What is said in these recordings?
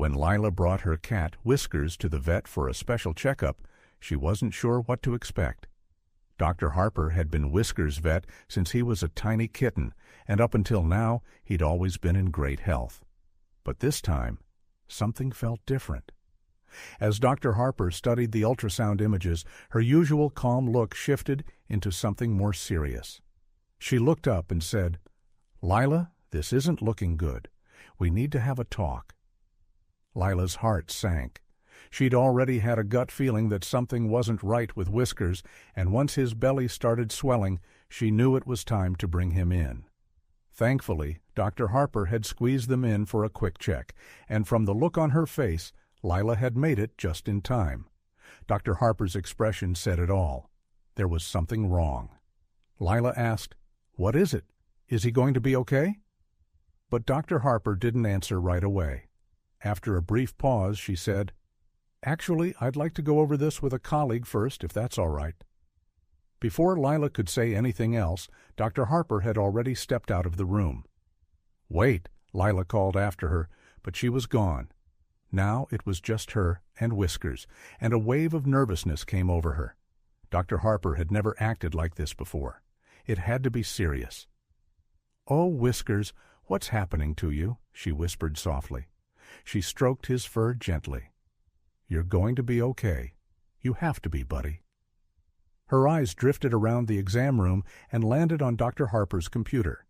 When Lila brought her cat, Whiskers, to the vet for a special checkup, she wasn't sure what to expect. Dr. Harper had been Whiskers' vet since he was a tiny kitten, and up until now he'd always been in great health. But this time, something felt different. As Dr. Harper studied the ultrasound images, her usual calm look shifted into something more serious. She looked up and said, "Lila, this isn't looking good. We need to have a talk." Lila's heart sank. She'd already had a gut feeling that something wasn't right with Whiskers, and once his belly started swelling, she knew it was time to bring him in. Thankfully, Dr. Harper had squeezed them in for a quick check, and from the look on her face, Lila had made it just in time. Dr. Harper's expression said it all. There was something wrong. Lila asked, "What is it? Is he going to be okay?" But Dr. Harper didn't answer right away. After a brief pause, she said, "Actually, I'd like to go over this with a colleague first, if that's all right." Before Lila could say anything else, Dr. Harper had already stepped out of the room. "Wait," Lila called after her, but she was gone. Now it was just her and Whiskers, and a wave of nervousness came over her. Dr. Harper had never acted like this before. It had to be serious. "Oh, Whiskers, what's happening to you?" she whispered softly. She stroked his fur gently. "You're going to be okay. You have to be, buddy." Her eyes drifted around the exam room and landed on Dr. Harper's computer.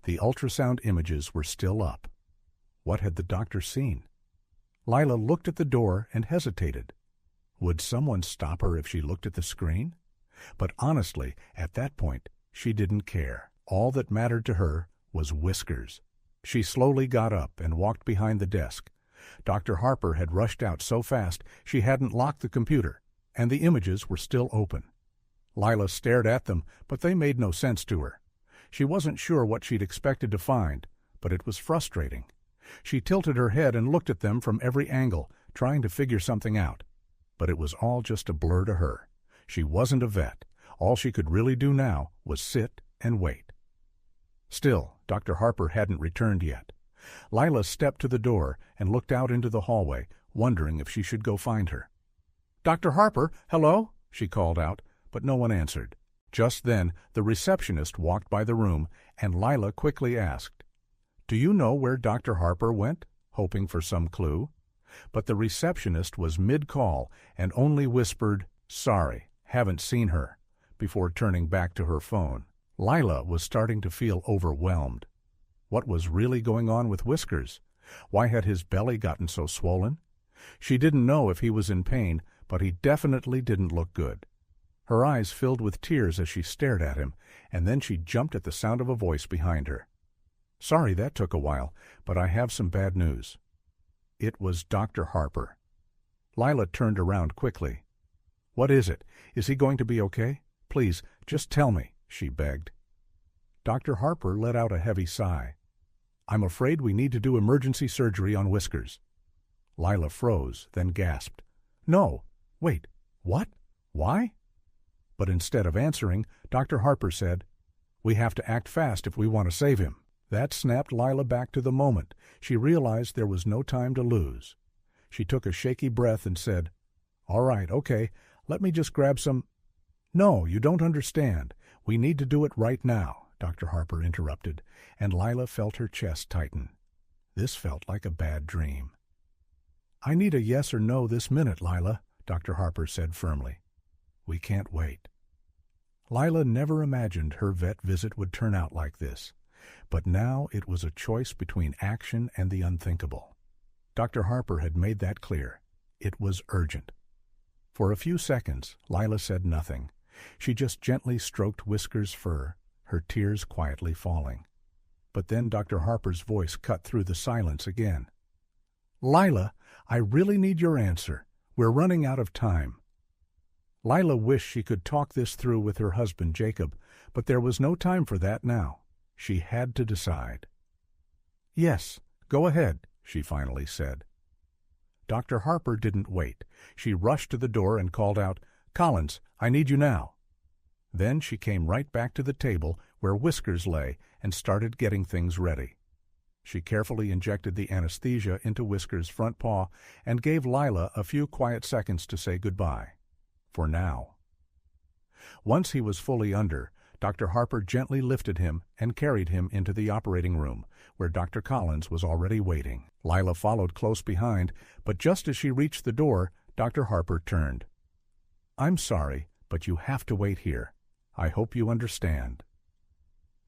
The ultrasound images were still up. What had the doctor seen? Lila looked at the door and hesitated. Would someone stop her if she looked at the screen? But honestly, at that point, she didn't care. All that mattered to her was Whiskers. She slowly got up and walked behind the desk. Dr. Harper had rushed out so fast she hadn't locked the computer, and the images were still open. Lila stared at them, but they made no sense to her. She wasn't sure what she'd expected to find, but it was frustrating. She tilted her head and looked at them from every angle, trying to figure something out. But it was all just a blur to her. She wasn't a vet. All she could really do now was sit and wait. Still, Dr. Harper hadn't returned yet. Lila stepped to the door and looked out into the hallway, wondering if she should go find her. "Dr. Harper, hello?" she called out, but no one answered. Just then, the receptionist walked by the room, and Lila quickly asked, "Do you know where Dr. Harper went?" hoping for some clue. But the receptionist was mid-call and only whispered, "Sorry, haven't seen her," before turning back to her phone. Lila was starting to feel overwhelmed. What was really going on with Whiskers? Why had his belly gotten so swollen? She didn't know if he was in pain, but he definitely didn't look good. Her eyes filled with tears as she stared at him, and then she jumped at the sound of a voice behind her. "Sorry that took a while, but I have some bad news." It was Dr. Harper. Lila turned around quickly. "What is it? Is he going to be okay? Please, just tell me," she begged. Dr. Harper let out a heavy sigh. "I'm afraid we need to do emergency surgery on Whiskers." Lila froze, then gasped. "No, wait, what? Why?" But instead of answering, Dr. Harper said, "We have to act fast if we want to save him." That snapped Lila back to the moment. She realized there was no time to lose. She took a shaky breath and said, "All right, okay, let me just grab some—" "No, you don't understand. We need to do it right now," Dr. Harper interrupted, and Lila felt her chest tighten. This felt like a bad dream. "I need a yes or no this minute, Lila," Dr. Harper said firmly. "We can't wait." Lila never imagined her vet visit would turn out like this, but now it was a choice between action and the unthinkable. Dr. Harper had made that clear. It was urgent. For a few seconds, Lila said nothing. She just gently stroked Whiskers' fur, her tears quietly falling. But then Dr. Harper's voice cut through the silence again. "Lila, I really need your answer. We're running out of time." Lila wished she could talk this through with her husband Jacob, but there was no time for that now. She had to decide. "Yes, go ahead," she finally said. Dr. Harper didn't wait. She rushed to the door and called out, "Collins, I need you now." Then she came right back to the table where Whiskers lay and started getting things ready. She carefully injected the anesthesia into Whiskers' front paw and gave Lila a few quiet seconds to say goodbye. For now. Once he was fully under, Dr. Harper gently lifted him and carried him into the operating room, where Dr. Collins was already waiting. Lila followed close behind, but just as she reached the door, Dr. Harper turned. "I'm sorry, but you have to wait here. I hope you understand."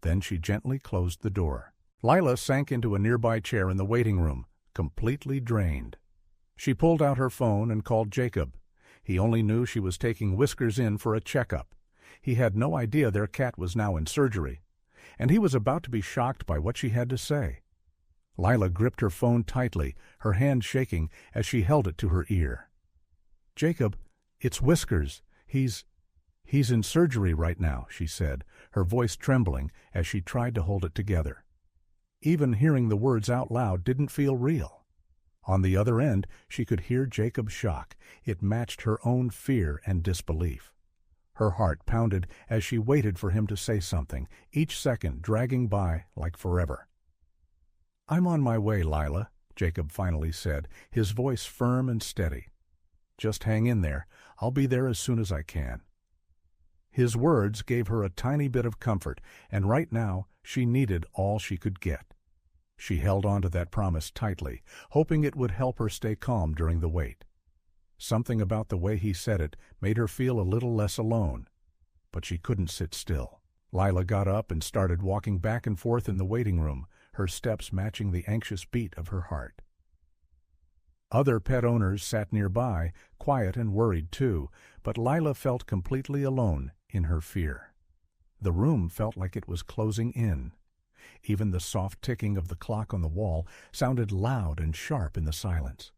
Then she gently closed the door. Lila sank into a nearby chair in the waiting room, completely drained. She pulled out her phone and called Jacob. He only knew she was taking Whiskers in for a checkup. He had no idea their cat was now in surgery, and he was about to be shocked by what she had to say. Lila gripped her phone tightly, her hand shaking as she held it to her ear. "Jacob, it's Whiskers. He's in surgery right now," she said, her voice trembling as she tried to hold it together. Even hearing the words out loud didn't feel real. On the other end, she could hear Jacob's shock. It matched her own fear and disbelief. Her heart pounded as she waited for him to say something, each second dragging by like forever. "I'm on my way, Lila," Jacob finally said, his voice firm and steady. "Just hang in there. I'll be there as soon as I can." His words gave her a tiny bit of comfort, and right now she needed all she could get. She held on to that promise tightly, hoping it would help her stay calm during the wait. Something about the way he said it made her feel a little less alone. But she couldn't sit still. Lila got up and started walking back and forth in the waiting room, her steps matching the anxious beat of her heart. Other pet owners sat nearby, quiet and worried too, but Lila felt completely alone in her fear. The room felt like it was closing in. Even the soft ticking of the clock on the wall sounded loud and sharp in the silence.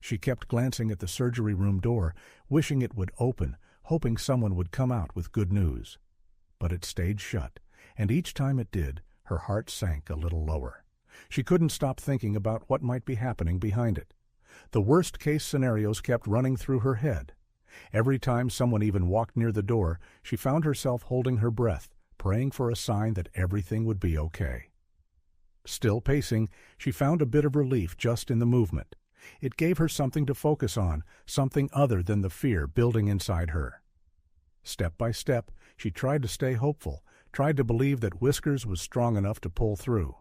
She kept glancing at the surgery room door, wishing it would open, hoping someone would come out with good news. But it stayed shut, and each time it did, her heart sank a little lower. She couldn't stop thinking about what might be happening behind it. The worst-case scenarios kept running through her head. Every time someone even walked near the door, she found herself holding her breath, praying for a sign that everything would be okay. Still pacing, she found a bit of relief just in the movement. It gave her something to focus on, something other than the fear building inside her. Step by step, she tried to stay hopeful, tried to believe that Whiskers was strong enough to pull through.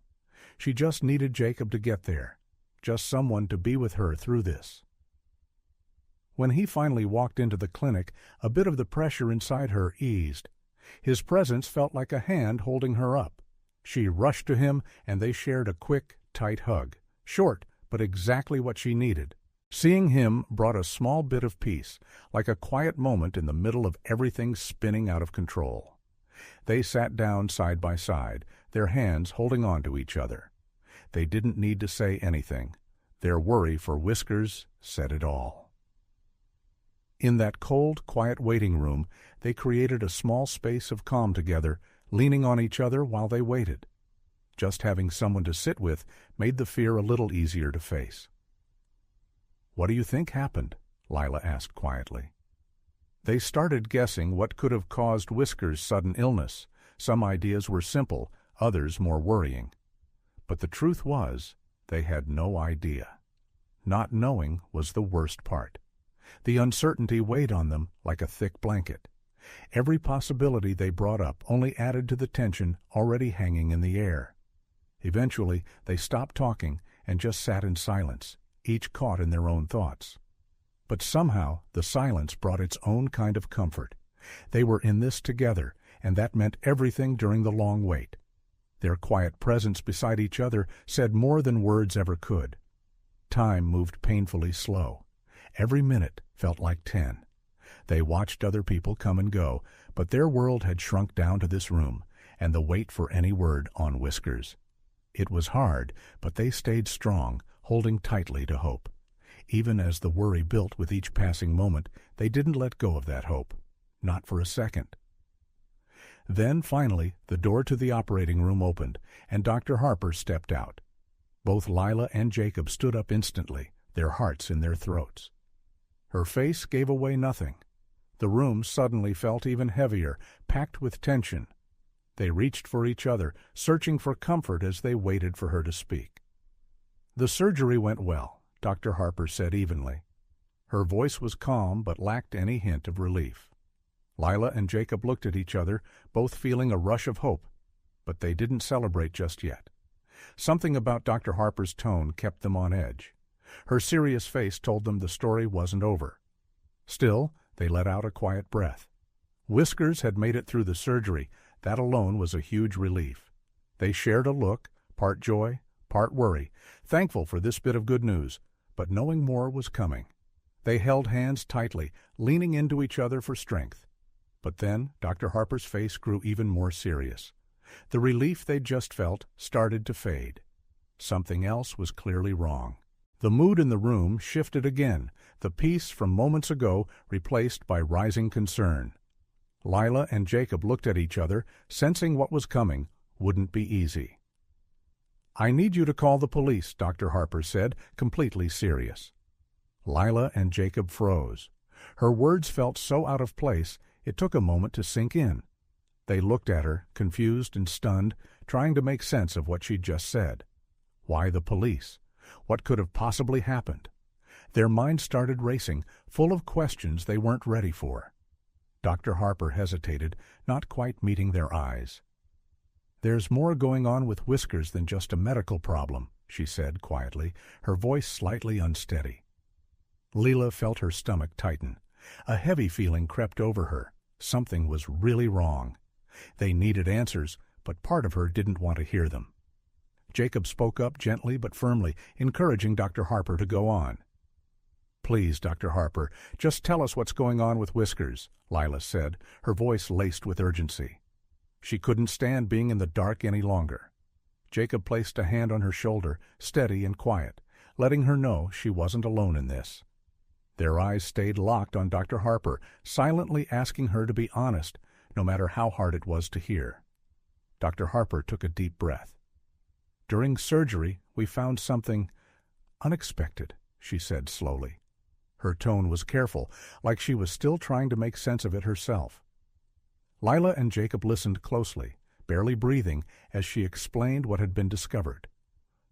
She just needed Jacob to get there, just someone to be with her through this. When he finally walked into the clinic, a bit of the pressure inside her eased. His presence felt like a hand holding her up. She rushed to him, and they shared a quick, tight hug. Short, but exactly what she needed. Seeing him brought a small bit of peace, like a quiet moment in the middle of everything spinning out of control. They sat down side by side, their hands holding on to each other. They didn't need to say anything. Their worry for Whiskers said it all. In that cold, quiet waiting room, they created a small space of calm together, leaning on each other while they waited. Just having someone to sit with made the fear a little easier to face. "What do you think happened?" Lila asked quietly. They started guessing what could have caused Whiskers' sudden illness. Some ideas were simple, others more worrying. But the truth was, they had no idea. Not knowing was the worst part. The uncertainty weighed on them like a thick blanket. Every possibility they brought up only added to the tension already hanging in the air. Eventually, they stopped talking and just sat in silence, each caught in their own thoughts. But somehow, the silence brought its own kind of comfort. They were in this together, and that meant everything during the long wait. Their quiet presence beside each other said more than words ever could. Time moved painfully slow. Every minute felt like 10. They watched other people come and go, but their world had shrunk down to this room, and the wait for any word on Whiskers. It was hard, but they stayed strong, holding tightly to hope. Even as the worry built with each passing moment, they didn't let go of that hope. Not for a second. Then, finally, the door to the operating room opened, and Dr. Harper stepped out. Both Lila and Jacob stood up instantly, their hearts in their throats. Her face gave away nothing. The room suddenly felt even heavier, packed with tension. They reached for each other, searching for comfort as they waited for her to speak. "The surgery went well," Dr. Harper said evenly. Her voice was calm but lacked any hint of relief. Lila and Jacob looked at each other, both feeling a rush of hope, but they didn't celebrate just yet. Something about Dr. Harper's tone kept them on edge. Her serious face told them the story wasn't over. Still, they let out a quiet breath. Whiskers had made it through the surgery. That alone was a huge relief. They shared a look, part joy, part worry, thankful for this bit of good news, but knowing more was coming. They held hands tightly, leaning into each other for strength. But then Dr. Harper's face grew even more serious. The relief they'd just felt started to fade. Something else was clearly wrong. The mood in the room shifted again, the peace from moments ago replaced by rising concern. Lila and Jacob looked at each other, sensing what was coming wouldn't be easy. "I need you to call the police," Dr. Harper said, completely serious. Lila and Jacob froze. Her words felt so out of place, it took a moment to sink in. They looked at her, confused and stunned, trying to make sense of what she'd just said. Why the police? What could have possibly happened? Their minds started racing, full of questions they weren't ready for. Dr. Harper hesitated, not quite meeting their eyes. "There's more going on with Whiskers than just a medical problem," she said quietly, her voice slightly unsteady. Lila felt her stomach tighten. A heavy feeling crept over her. Something was really wrong. They needed answers, but part of her didn't want to hear them. Jacob spoke up gently but firmly, encouraging Dr. Harper to go on. "Please, Dr. Harper, just tell us what's going on with Whiskers," Lila said, her voice laced with urgency. She couldn't stand being in the dark any longer. Jacob placed a hand on her shoulder, steady and quiet, letting her know she wasn't alone in this. Their eyes stayed locked on Dr. Harper, silently asking her to be honest, no matter how hard it was to hear. Dr. Harper took a deep breath. "During surgery, we found something unexpected," she said slowly. Her tone was careful, like she was still trying to make sense of it herself. Lila and Jacob listened closely, barely breathing, as she explained what had been discovered.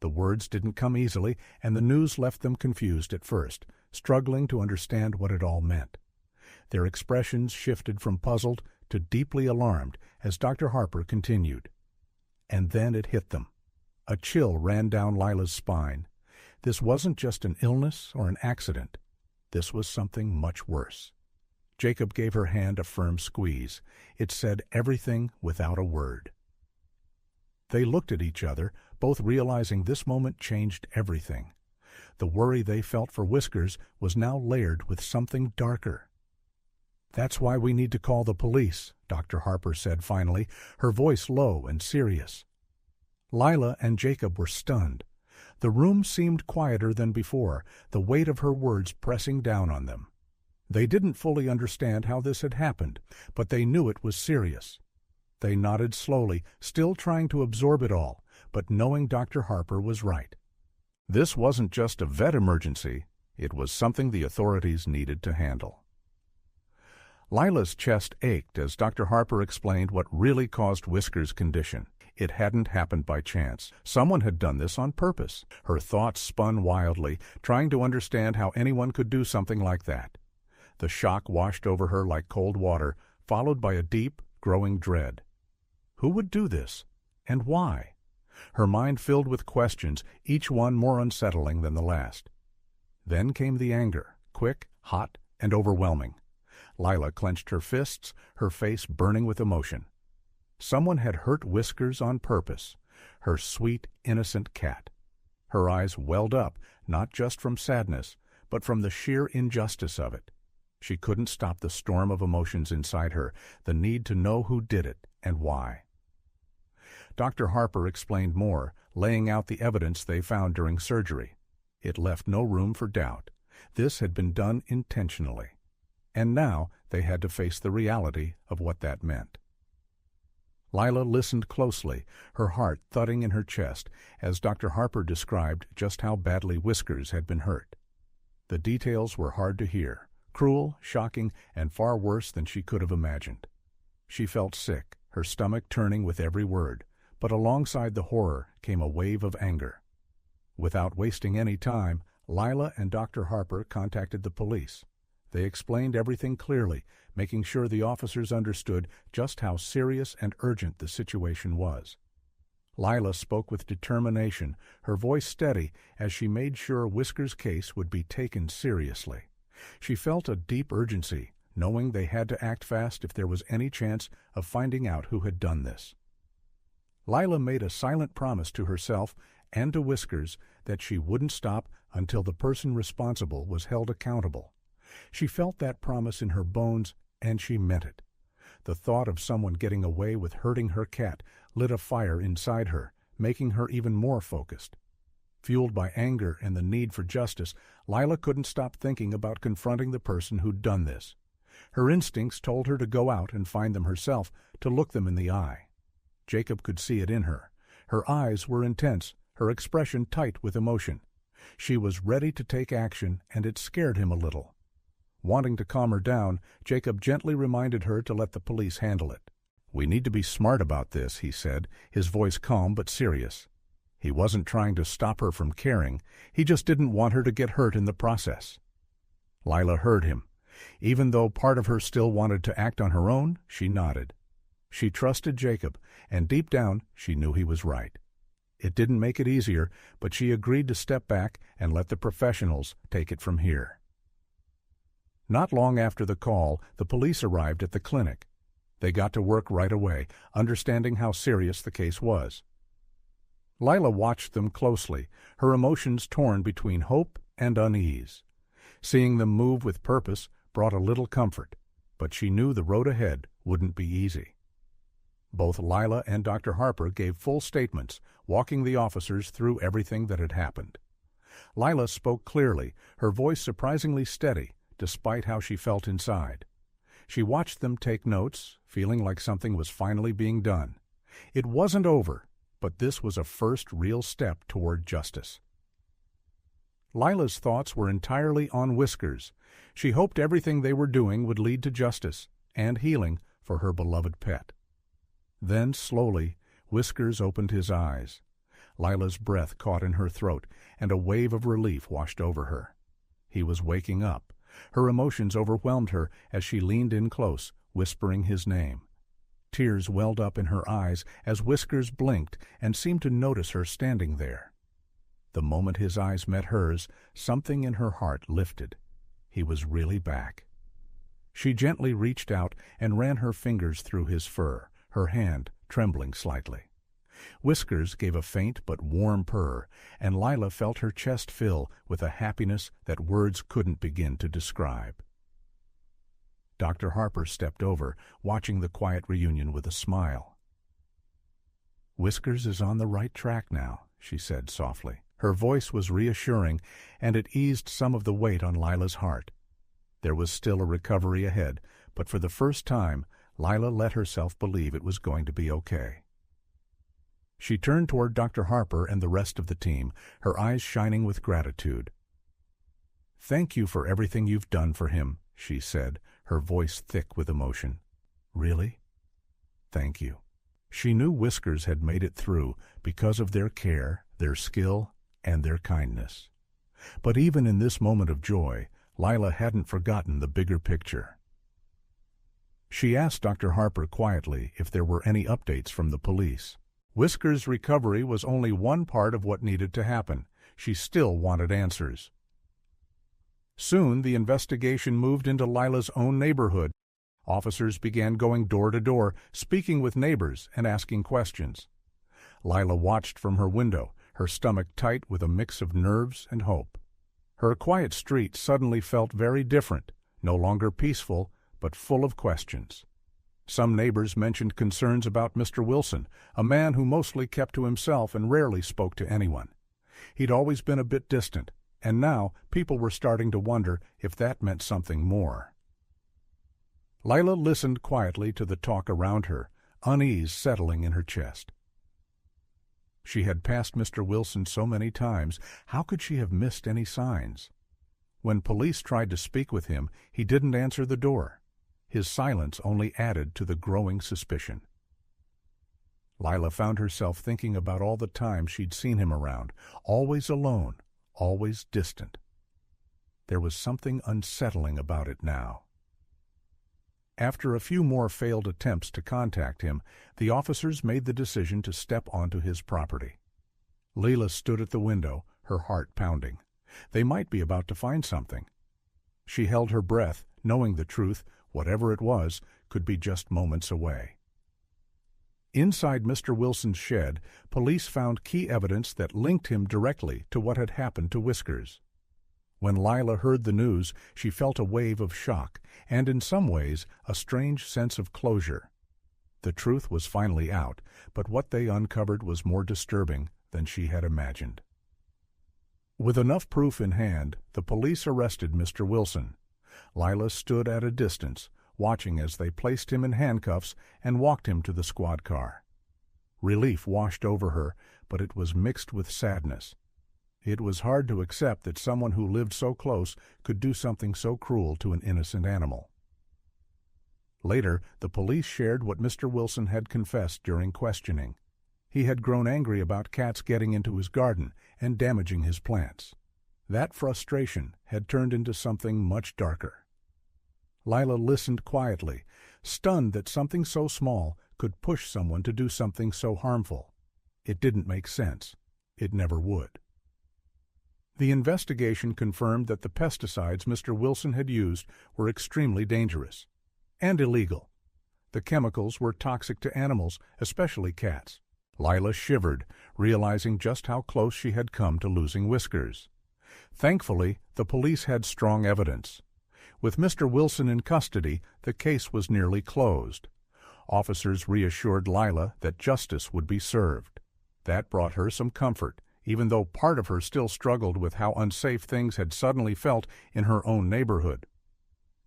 The words didn't come easily, and the news left them confused at first, struggling to understand what it all meant. Their expressions shifted from puzzled to deeply alarmed as Dr. Harper continued. And then it hit them. A chill ran down Lila's spine. This wasn't just an illness or an accident. This was something much worse. Jacob gave her hand a firm squeeze. It said everything without a word. They looked at each other, both realizing this moment changed everything. The worry they felt for Whiskers was now layered with something darker. "That's why we need to call the police," Dr. Harper said finally, her voice low and serious. Lila and Jacob were stunned. The room seemed quieter than before, the weight of her words pressing down on them. They didn't fully understand how this had happened, but they knew it was serious. They nodded slowly, still trying to absorb it all, but knowing Dr. Harper was right. This wasn't just a vet emergency, it was something the authorities needed to handle. Lila's chest ached as Dr. Harper explained what really caused Whiskers' condition. It hadn't happened by chance. Someone had done this on purpose. Her thoughts spun wildly, trying to understand how anyone could do something like that. The shock washed over her like cold water, followed by a deep, growing dread. Who would do this? And why? Her mind filled with questions, each one more unsettling than the last. Then came the anger, quick, hot, and overwhelming. Lila clenched her fists, her face burning with emotion. Someone had hurt Whiskers on purpose, her sweet, innocent cat. Her eyes welled up, not just from sadness, but from the sheer injustice of it. She couldn't stop the storm of emotions inside her, the need to know who did it and why. Dr. Harper explained more, laying out the evidence they found during surgery. It left no room for doubt. This had been done intentionally. And now they had to face the reality of what that meant. Lila listened closely, her heart thudding in her chest, as Dr. Harper described just how badly Whiskers had been hurt. The details were hard to hear, cruel, shocking, and far worse than she could have imagined. She felt sick, her stomach turning with every word, but alongside the horror came a wave of anger. Without wasting any time, Lila and Dr. Harper contacted the police. They explained everything clearly, making sure the officers understood just how serious and urgent the situation was. Lila spoke with determination, her voice steady as she made sure Whiskers' case would be taken seriously. She felt a deep urgency, knowing they had to act fast if there was any chance of finding out who had done this. Lila made a silent promise to herself and to Whiskers that she wouldn't stop until the person responsible was held accountable. She felt that promise in her bones, and she meant it. The thought of someone getting away with hurting her cat lit a fire inside her, making her even more focused. Fueled by anger and the need for justice, Lila couldn't stop thinking about confronting the person who'd done this. Her instincts told her to go out and find them herself, to look them in the eye. Jacob could see it in her. Her eyes were intense, her expression tight with emotion. She was ready to take action, and it scared him a little. Wanting to calm her down, Jacob gently reminded her to let the police handle it. "We need to be smart about this," he said, his voice calm but serious. He wasn't trying to stop her from caring, he just didn't want her to get hurt in the process. Lila heard him. Even though part of her still wanted to act on her own, she nodded. She trusted Jacob, and deep down she knew he was right. It didn't make it easier, but she agreed to step back and let the professionals take it from here. Not long after the call, the police arrived at the clinic. They got to work right away, understanding how serious the case was. Lila watched them closely, her emotions torn between hope and unease. Seeing them move with purpose brought a little comfort, but she knew the road ahead wouldn't be easy. Both Lila and Dr. Harper gave full statements, walking the officers through everything that had happened. Lila spoke clearly, her voice surprisingly steady, despite how she felt inside. She watched them take notes, feeling like something was finally being done. It wasn't over, but this was a first real step toward justice. Lila's thoughts were entirely on Whiskers. She hoped everything they were doing would lead to justice and healing for her beloved pet. Then, slowly, Whiskers opened his eyes. Lila's breath caught in her throat, and a wave of relief washed over her. He was waking up. Her emotions overwhelmed her as she leaned in close, whispering his name. Tears welled up in her eyes as Whiskers blinked and seemed to notice her standing there. The moment his eyes met hers, something in her heart lifted. He was really back. She gently reached out and ran her fingers through his fur, her hand trembling slightly. Whiskers gave a faint but warm purr, and Lila felt her chest fill with a happiness that words couldn't begin to describe. Dr. Harper stepped over, watching the quiet reunion with a smile. "Whiskers is on the right track now," she said softly. Her voice was reassuring, and it eased some of the weight on Lila's heart. There was still a recovery ahead, but for the first time, Lila let herself believe it was going to be okay. She turned toward Dr. Harper and the rest of the team, her eyes shining with gratitude. "Thank you for everything you've done for him," she said, her voice thick with emotion. "Really? Thank you." She knew Whiskers had made it through because of their care, their skill, and their kindness. But even in this moment of joy, Lila hadn't forgotten the bigger picture. She asked Dr. Harper quietly if there were any updates from the police. Whiskers' recovery was only one part of what needed to happen. She still wanted answers. Soon the investigation moved into Lila's own neighborhood. Officers began going door to door, speaking with neighbors and asking questions. Lila watched from her window, her stomach tight with a mix of nerves and hope. Her quiet street suddenly felt very different, no longer peaceful, but full of questions. Some neighbors mentioned concerns about Mr. Wilson, a man who mostly kept to himself and rarely spoke to anyone. He'd always been a bit distant, and now people were starting to wonder if that meant something more. Lila listened quietly to the talk around her, unease settling in her chest. She had passed Mr. Wilson so many times, how could she have missed any signs? When police tried to speak with him, he didn't answer the door. His silence only added to the growing suspicion. Lila found herself thinking about all the times she'd seen him around, always alone, always distant. There was something unsettling about it now. After a few more failed attempts to contact him, the officers made the decision to step onto his property. Lila stood at the window, her heart pounding. They might be about to find something. She held her breath, knowing the truth, whatever it was, could be just moments away. Inside Mr. Wilson's shed, police found key evidence that linked him directly to what had happened to Whiskers. When Lila heard the news, she felt a wave of shock, and in some ways, a strange sense of closure. The truth was finally out, but what they uncovered was more disturbing than she had imagined. With enough proof in hand, the police arrested Mr. Wilson. Lila stood at a distance, watching as they placed him in handcuffs and walked him to the squad car. Relief washed over her, but it was mixed with sadness. It was hard to accept that someone who lived so close could do something so cruel to an innocent animal. Later, the police shared what Mr. Wilson had confessed during questioning. He had grown angry about cats getting into his garden and damaging his plants. That frustration had turned into something much darker. Lila listened quietly, stunned that something so small could push someone to do something so harmful. It didn't make sense. It never would. The investigation confirmed that the pesticides Mr. Wilson had used were extremely dangerous and illegal. The chemicals were toxic to animals, especially cats. Lila shivered, realizing just how close she had come to losing Whiskers. Thankfully, the police had strong evidence. With Mr. Wilson in custody, the case was nearly closed. Officers reassured Lila that justice would be served. That brought her some comfort, even though part of her still struggled with how unsafe things had suddenly felt in her own neighborhood.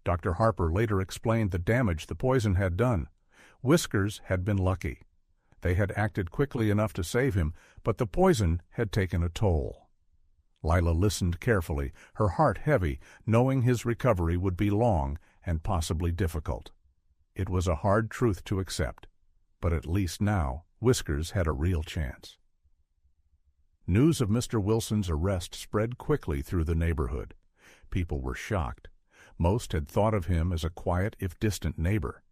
Dr. Harper later explained the damage the poison had done. Whiskers had been lucky. They had acted quickly enough to save him, but the poison had taken a toll. Lila listened carefully, her heart heavy, knowing his recovery would be long and possibly difficult. It was a hard truth to accept, but at least now Whiskers had a real chance. News of Mr. Wilson's arrest spread quickly through the neighborhood. People were shocked. Most had thought of him as a quiet, if distant, neighbor.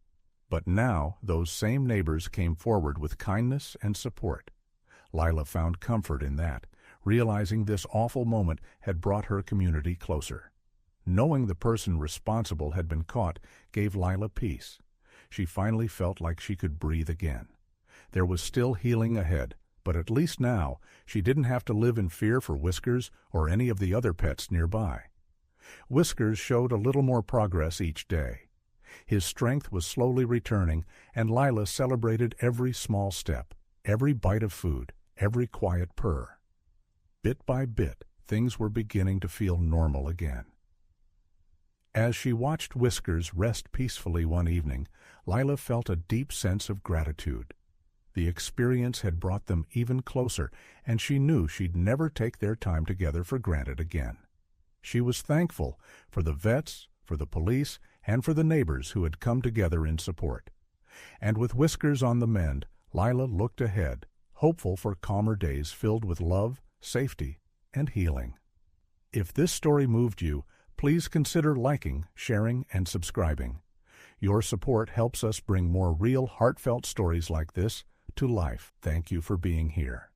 But now those same neighbors came forward with kindness and support. Lila found comfort in that, realizing this awful moment had brought her community closer. Knowing the person responsible had been caught gave Lila peace. She finally felt like she could breathe again. There was still healing ahead, but at least now she didn't have to live in fear for Whiskers or any of the other pets nearby. Whiskers showed a little more progress each day. His strength was slowly returning, and Lila celebrated every small step, every bite of food, every quiet purr. Bit by bit, things were beginning to feel normal again. As she watched Whiskers rest peacefully one evening, Lila felt a deep sense of gratitude. The experience had brought them even closer, and she knew she'd never take their time together for granted again. She was thankful for the vets, for the police, and for the neighbors who had come together in support. And with Whiskers on the mend, Lila looked ahead, hopeful for calmer days filled with love, safety, and healing. If this story moved you, please consider liking, sharing, and subscribing. Your support helps us bring more real, heartfelt stories like this to life. Thank you for being here.